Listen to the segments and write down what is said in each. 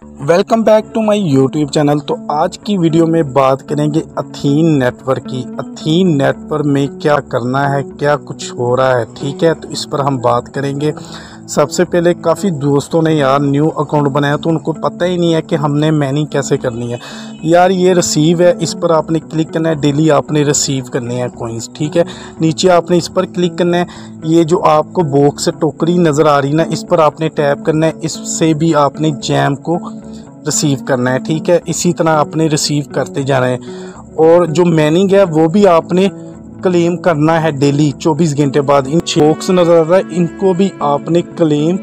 Welcome back to my YouTube channel. तो आज की वीडियो में बात करेंगे अथीन नेटवर्क की। अथीन नेटवर्क में क्या करना है, क्या कुछ हो रहा है, ठीक है। तो इस पर हम बात करेंगे। सबसे पहले काफ़ी दोस्तों ने यार न्यू अकाउंट बनाया तो उनको पता ही नहीं है कि हमने माइनिंग कैसे करनी है। यार ये रिसीव है, इस पर आपने क्लिक करना है। डेली आपने रिसीव करने हैं कॉइन्स, ठीक है। नीचे आपने इस पर क्लिक करना है। ये जो आपको बॉक्स टोकरी नज़र आ रही ना, इस पर आपने टैप करना है। इससे भी आपने जैम को रिसीव करना है, ठीक है। इसी तरह आपने रिसीव करते जाना है। और जो माइनिंग है वो भी आपने क्लेम करना है डेली 24 घंटे बाद। इन बॉक्स नज़र आ रहा है, इनको भी आपने क्लेम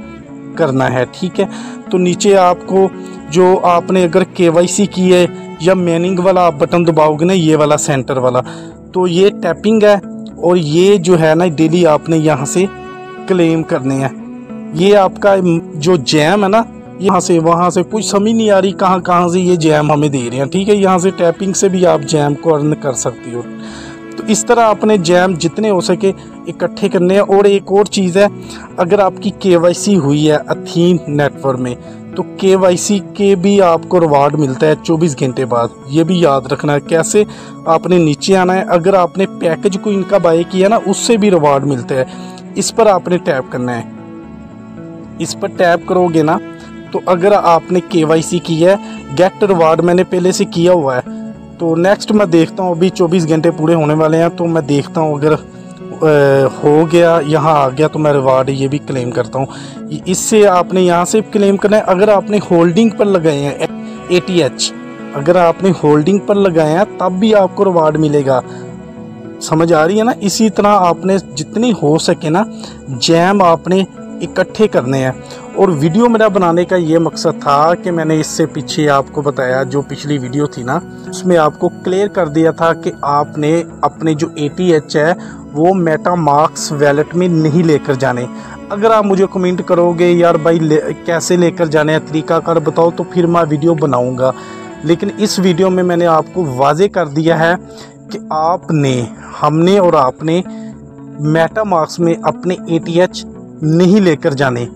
करना है, ठीक है। तो नीचे आपको जो आपने अगर KYC की है या माइनिंग वाला आप बटन दबाओगे ना, ये वाला सेंटर वाला, तो ये टैपिंग है। और ये जो है ना डेली आपने यहाँ से क्लेम करने हैं। ये आपका जो जैम है ना, यहाँ से वहाँ से कुछ समझ नहीं आ रही कहाँ से ये जैम हमें दे रहे हैं, ठीक है। यहाँ से टैपिंग से भी आप जैम को अर्न कर सकती हो। तो इस तरह अपने जैम जितने हो सके इकट्ठे करने हैं। और एक और चीज़ है, अगर आपकी KYC हुई है अथीन नेटवर्क में, तो KYC के भी आपको रिवार्ड मिलता है 24 घंटे बाद। ये भी याद रखना है। कैसे, आपने नीचे आना है। अगर आपने पैकेज को इनका बाय किया ना, उससे भी रिवार्ड मिलता है। इस पर आपने टैप करना है। इस पर टैप करोगे ना, तो अगर आपने KYC की है, गेट रिवार्ड मैंने पहले से किया हुआ है। तो नेक्स्ट मैं देखता हूँ, अभी 24 घंटे पूरे होने वाले हैं, तो मैं देखता हूँ अगर हो गया, यहाँ आ गया, तो मैं रिवार्ड ये भी क्लेम करता हूँ। इससे आपने यहाँ से क्लेम करना है। अगर आपने होल्डिंग पर लगाए हैं ATH, अगर आपने होल्डिंग पर लगाए हैं तब भी आपको रिवार्ड मिलेगा। समझ आ रही है ना। इसी तरह आपने जितनी हो सके ना जैम आपने इकट्ठे करने हैं। और वीडियो मेरा बनाने का ये मकसद था कि मैंने इससे पीछे आपको बताया, जो पिछली वीडियो थी ना, उसमें आपको क्लियर कर दिया था कि आपने अपने जो ATH है वो मेटामास्क वैलेट में नहीं लेकर जाने। अगर आप मुझे कमेंट करोगे यार भाई कैसे लेकर जाने हैं, तरीकाकार बताओ, तो फिर मैं वीडियो बनाऊंगा। लेकिन इस वीडियो में मैंने आपको वाजे कर दिया है कि हमने और आपने मेटामास्क में अपने ATH नहीं लेकर जाने,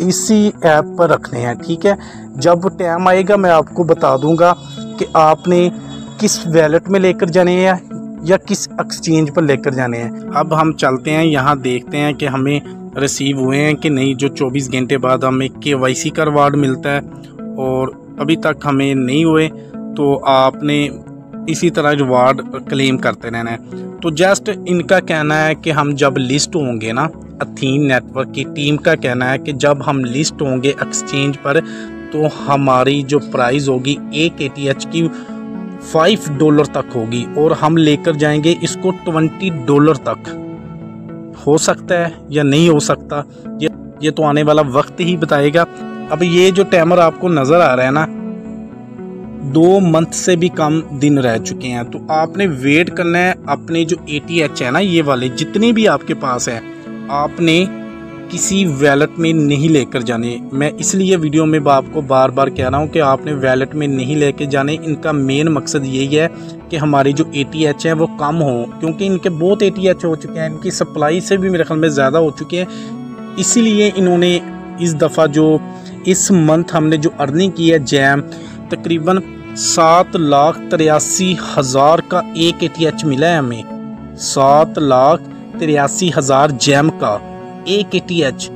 इसी ऐप पर रखने हैं, ठीक है। जब टाइम आएगा मैं आपको बता दूंगा कि आपने किस वैलेट में लेकर जाने हैं या किस एक्सचेंज पर लेकर जाने हैं। अब हम चलते हैं, यहाँ देखते हैं कि हमें रिसीव हुए हैं कि नहीं। जो 24 घंटे बाद हमें KYC का रिवार्ड मिलता है, और अभी तक हमें नहीं हुए, तो आपने इसी तरह रिवार्ड क्लेम करते रहना है। तो जस्ट इनका कहना है कि हम जब लिस्ट होंगे ना, अथीन नेटवर्क की टीम का कहना है कि जब हम लिस्ट होंगे एक्सचेंज पर, तो हमारी जो प्राइस होगी एक ATH की $5 तक होगी, और हम लेकर जाएंगे इसको $20 तक। हो सकता है या नहीं हो सकता, ये तो आने वाला वक्त ही बताएगा। अब ये जो टाइमर आपको नज़र आ रहा है ना, 2 मंथ से भी कम दिन रह चुके हैं। तो आपने वेट करना है। अपने जो ATH है ना, ये वाले जितने भी आपके पास है, आपने किसी वैलेट में नहीं लेकर जाने। मैं इसलिए वीडियो में आपको बार बार कह रहा हूँ कि आपने वैलेट में नहीं लेकर जाने। इनका मेन मकसद यही है कि हमारी जो ATH है वो कम हो, क्योंकि इनके बहुत ATH हो चुके हैं, इनकी सप्लाई से भी मेरे ख्याल में ज़्यादा हो चुके हैं। इसीलिए इन्होंने इस दफ़ा जो इस मंथ हमने जो अर्निंग की है जैम, तकरीबन 7,83,000 का एक ATH मिला है हमें। 7,83,000 जैम का एक ATH,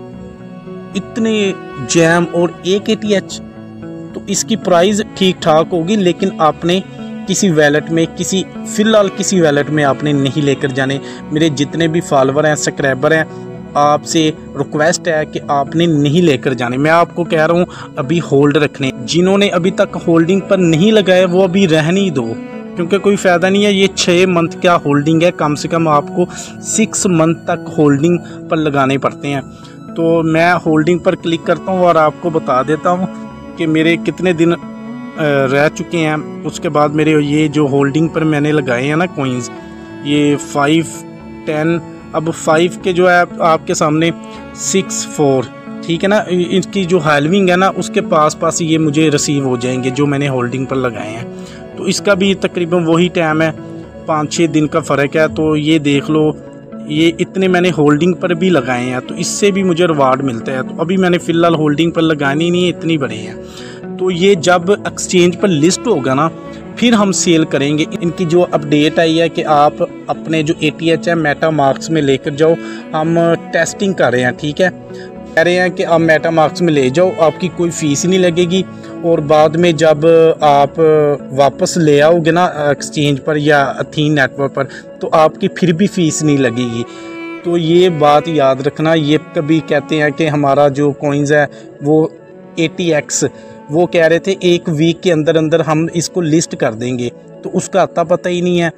इतने जैम और एक ATH, तो इसकी प्राइस ठीक ठाक होगी। लेकिन आपने किसी वैलेट में फ़िलहाल किसी वैलेट में आपने नहीं लेकर जाने। मेरे जितने भी फॉलोवर हैं, सब्सक्राइबर हैं, आपसे रिक्वेस्ट है कि आपने नहीं लेकर जाने। मैं आपको कह रहा हूँ अभी होल्ड रखने। जिन्होंने अभी तक होल्डिंग पर नहीं लगाए वो अभी रहने ही दो, क्योंकि कोई फ़ायदा नहीं है। ये 6 मंथ क्या होल्डिंग है, कम से कम आपको 6 मंथ तक होल्डिंग पर लगाने पड़ते हैं। तो मैं होल्डिंग पर क्लिक करता हूँ और आपको बता देता हूँ कि मेरे कितने दिन रह चुके हैं। उसके बाद मेरे ये जो होल्डिंग पर मैंने लगाए हैं ना कॉइन्स, ये 5, 10, अब 5 के जो है आपके सामने 6, 4, ठीक है ना। इनकी जो हाल्विंग है ना, उसके पास ये मुझे रिसीव हो जाएंगे जो मैंने होल्डिंग पर लगाए हैं। तो इसका भी तकरीबन वही टाइम है, 5-6 दिन का फ़र्क है। तो ये देख लो, ये इतने मैंने होल्डिंग पर भी लगाए हैं, तो इससे भी मुझे रिवार्ड मिलता है। तो अभी मैंने फ़िलहाल होल्डिंग पर लगानी नहीं है, इतनी बड़ी है। तो ये जब एक्सचेंज पर लिस्ट होगा ना फिर हम सेल करेंगे। इनकी जो अपडेट आई है कि आप अपने जो ATH है मेटामार्क्स में लेकर जाओ, हम टेस्टिंग कर रहे हैं, ठीक है। कह रहे हैं कि आप मेटामार्क्स में ले जाओ, आपकी कोई फ़ीस नहीं लगेगी, और बाद में जब आप वापस ले आओगे ना एक्सचेंज पर या अथीन नेटवर्क पर तो आपकी फिर भी फ़ीस नहीं लगेगी। तो ये बात याद रखना। ये कभी कहते हैं कि हमारा जो कॉइन्स है वो ATX, वो कह रहे थे 1 वीक के अंदर अंदर हम इसको लिस्ट कर देंगे, तो उसका अता पता ही नहीं है।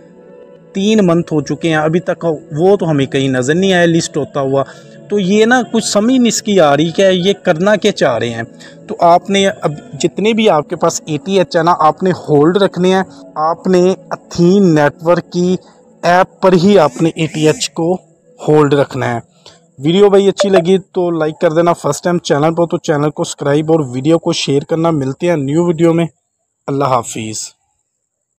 3 मंथ हो चुके हैं, अभी तक वो तो हमें कहीं नज़र नहीं आया लिस्ट होता हुआ। तो ये ना कुछ समझ नहीं इसकी आ रही कि ये करना क्या चाह रहे हैं। तो आपने अब जितने भी आपके पास ATH है ना, आपने होल्ड रखने हैं। आपने अथीन नेटवर्क की ऐप पर ही आपने ATH को होल्ड रखना है। वीडियो भाई अच्छी लगी तो लाइक कर देना। फर्स्ट टाइम चैनल पर तो चैनल को सब्सक्राइब और वीडियो को शेयर करना। मिलते हैं न्यू वीडियो में। अल्लाह हाफिज़।